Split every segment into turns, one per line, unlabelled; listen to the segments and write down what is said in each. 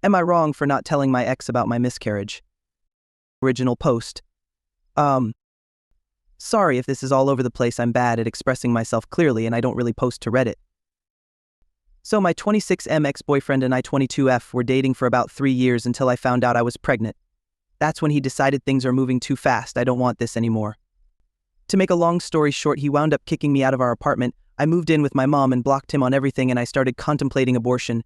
Am I wrong for not telling my ex about my miscarriage? Original post. Sorry if this is all over the place. I'm bad at expressing myself clearly and I don't really post to Reddit. So my 26M ex-boyfriend and I 22F were dating for about 3 years until I found out I was pregnant. That's when he decided things are moving too fast. I don't want this anymore. To make a long story short, he wound up kicking me out of our apartment. I moved in with my mom and blocked him on everything, and I started contemplating abortion.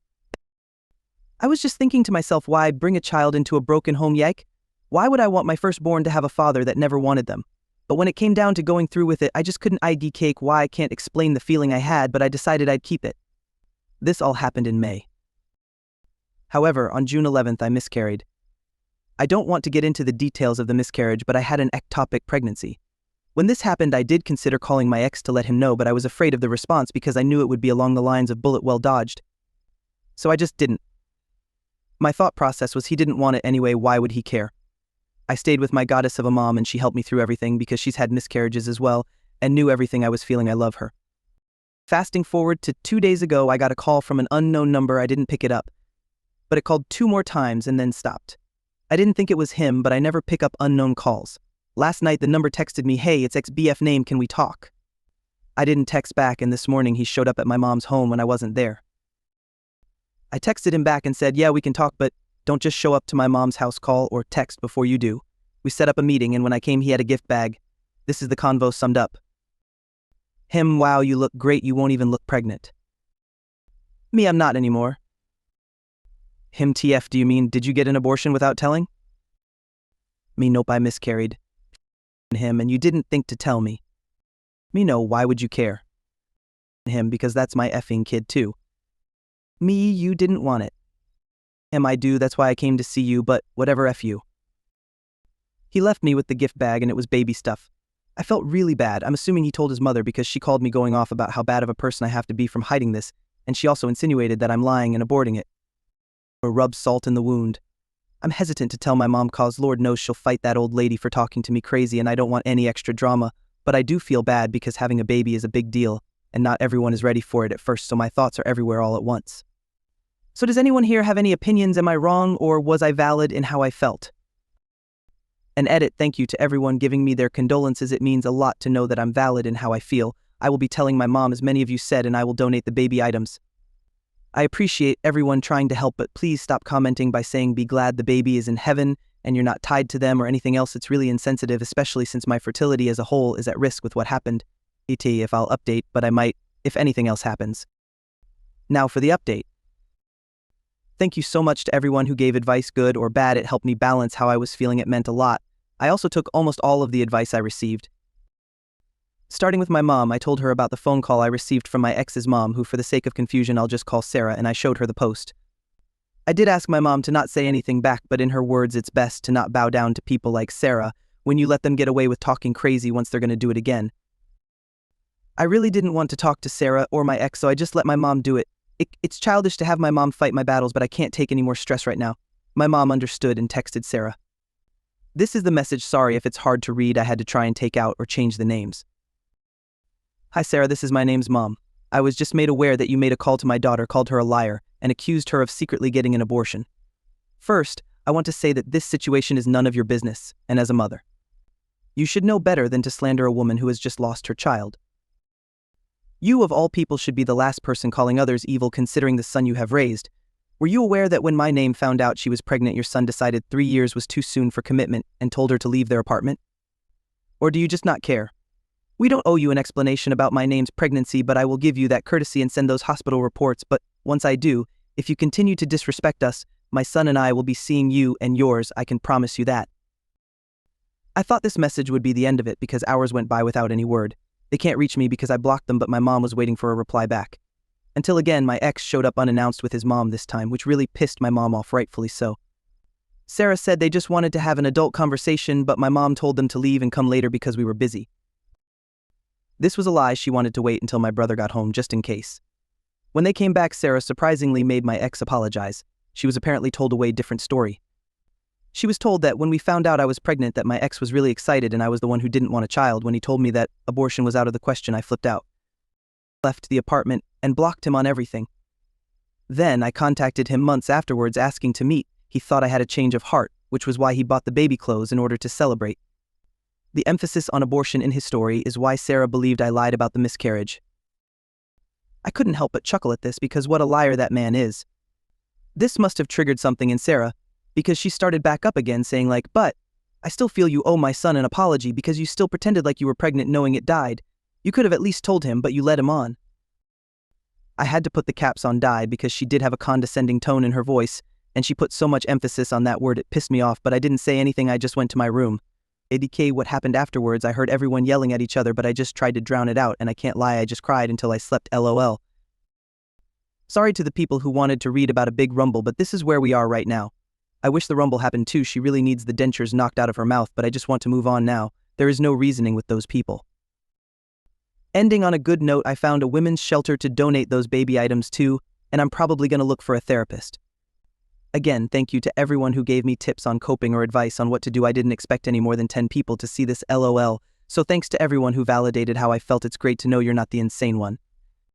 I was just thinking to myself, why bring a child into a broken home? Yike? Why would I want my firstborn to have a father that never wanted them? But when it came down to going through with it, I just couldn't ID cake why. I can't explain the feeling I had, but I decided I'd keep it. This all happened in May. However, on June 11th, I miscarried. I don't want to get into the details of the miscarriage, but I had an ectopic pregnancy. When this happened, I did consider calling my ex to let him know, but I was afraid of the response because I knew it would be along the lines of bullet well dodged. So I just didn't. My thought process was he didn't want it anyway, why would he care? I stayed with my goddess of a mom and she helped me through everything because she's had miscarriages as well and knew everything I was feeling. I love her. Fasting forward to 2 days ago, I got a call from an unknown number. I didn't pick it up, but it called 2 more times and then stopped. I didn't think it was him, but I never pick up unknown calls. Last night, the number texted me, "Hey, it's ex-BF name, can we talk?" I didn't text back, and this morning he showed up at my mom's home when I wasn't there. I texted him back and said, "Yeah, we can talk, but don't just show up to my mom's house, call or text before you do." We set up a meeting, and when I came, he had a gift bag. This is the convo summed up. Him, "Wow, you look great, you won't even look pregnant." Me, "I'm not anymore." Him, "TF, do you mean, did you get an abortion without telling?" Me, "Nope, I miscarried." Him, "And you didn't think to tell me." Me, "No, why would you care?" Him, "Because that's my effing kid too." Me, "You didn't want it." Him, "I do, that's why I came to see you, but whatever, F you." He left me with the gift bag and it was baby stuff. I felt really bad. I'm assuming he told his mother because she called me going off about how bad of a person I have to be from hiding this, and she also insinuated that I'm lying and aborting it. Or rub salt in the wound. I'm hesitant to tell my mom cause Lord knows she'll fight that old lady for talking to me crazy and I don't want any extra drama, but I do feel bad because having a baby is a big deal and not everyone is ready for it at first, so my thoughts are everywhere all at once. So does anyone here have any opinions? Am I wrong or was I valid in how I felt? An edit, thank you to everyone giving me their condolences. It means a lot to know that I'm valid in how I feel. I will be telling my mom, as many of you said, and I will donate the baby items. I appreciate everyone trying to help, but please stop commenting by saying be glad the baby is in heaven and you're not tied to them or anything else. It's really insensitive, especially since my fertility as a whole is at risk with what happened. If I'll update, but I might if anything else happens. Now for the update. Thank you so much to everyone who gave advice, good or bad. It helped me balance how I was feeling. It meant a lot. I also took almost all of the advice I received. Starting with my mom, I told her about the phone call I received from my ex's mom, who for the sake of confusion I'll just call Sarah, and I showed her the post. I did ask my mom to not say anything back, but in her words, it's best to not bow down to people like Sarah when you let them get away with talking crazy once they're going to do it again. I really didn't want to talk to Sarah or my ex, so I just let my mom do it. It's childish to have my mom fight my battles, but I can't take any more stress right now. My mom understood and texted Sarah. This is the message. Sorry if it's hard to read. I had to try and take out or change the names. Hi Sarah, this is my name's mom. I was just made aware that you made a call to my daughter, called her a liar, and accused her of secretly getting an abortion. First, I want to say that this situation is none of your business, and as a mother, you should know better than to slander a woman who has just lost her child. You, of all people, should be the last person calling others evil considering the son you have raised. Were you aware that when my name found out she was pregnant, your son decided 3 years was too soon for commitment and told her to leave their apartment? Or do you just not care? We don't owe you an explanation about my name's pregnancy, but I will give you that courtesy and send those hospital reports. But once I do, if you continue to disrespect us, my son and I will be seeing you and yours, I can promise you that. I thought this message would be the end of it because hours went by without any word. They can't reach me because I blocked them, but my mom was waiting for a reply back. Until again, my ex showed up unannounced with his mom this time, which really pissed my mom off, rightfully so. Sarah said they just wanted to have an adult conversation, but my mom told them to leave and come later because we were busy. This was a lie. She wanted to wait until my brother got home just in case. When they came back, Sarah surprisingly made my ex apologize. She was apparently told a way different story. She was told that when we found out I was pregnant that my ex was really excited and I was the one who didn't want a child. When he told me that abortion was out of the question, I flipped out. Left the apartment and blocked him on everything. Then I contacted him months afterwards asking to meet. He thought I had a change of heart, which was why he bought the baby clothes in order to celebrate. The emphasis on abortion in his story is why Sarah believed I lied about the miscarriage. I couldn't help but chuckle at this because what a liar that man is. This must have triggered something in Sarah, because she started back up again saying like, but I still feel you owe my son an apology because you still pretended like you were pregnant knowing it died. You could have at least told him, but you led him on. I had to put the caps on died because she did have a condescending tone in her voice, and she put so much emphasis on that word it pissed me off, but I didn't say anything, I just went to my room. ADK what happened afterwards, I heard everyone yelling at each other, but I just tried to drown it out, and I can't lie, I just cried until I slept, lol. Sorry to the people who wanted to read about a big rumble, but this is where we are right now. I wish the rumble happened too, she really needs the dentures knocked out of her mouth, but I just want to move on now. There is no reasoning with those people. Ending on a good note, I found a women's shelter to donate those baby items to, and I'm probably going to look for a therapist. Again, thank you to everyone who gave me tips on coping or advice on what to do. I didn't expect any more than 10 people to see this, lol. So thanks to everyone who validated how I felt. It's great to know you're not the insane one.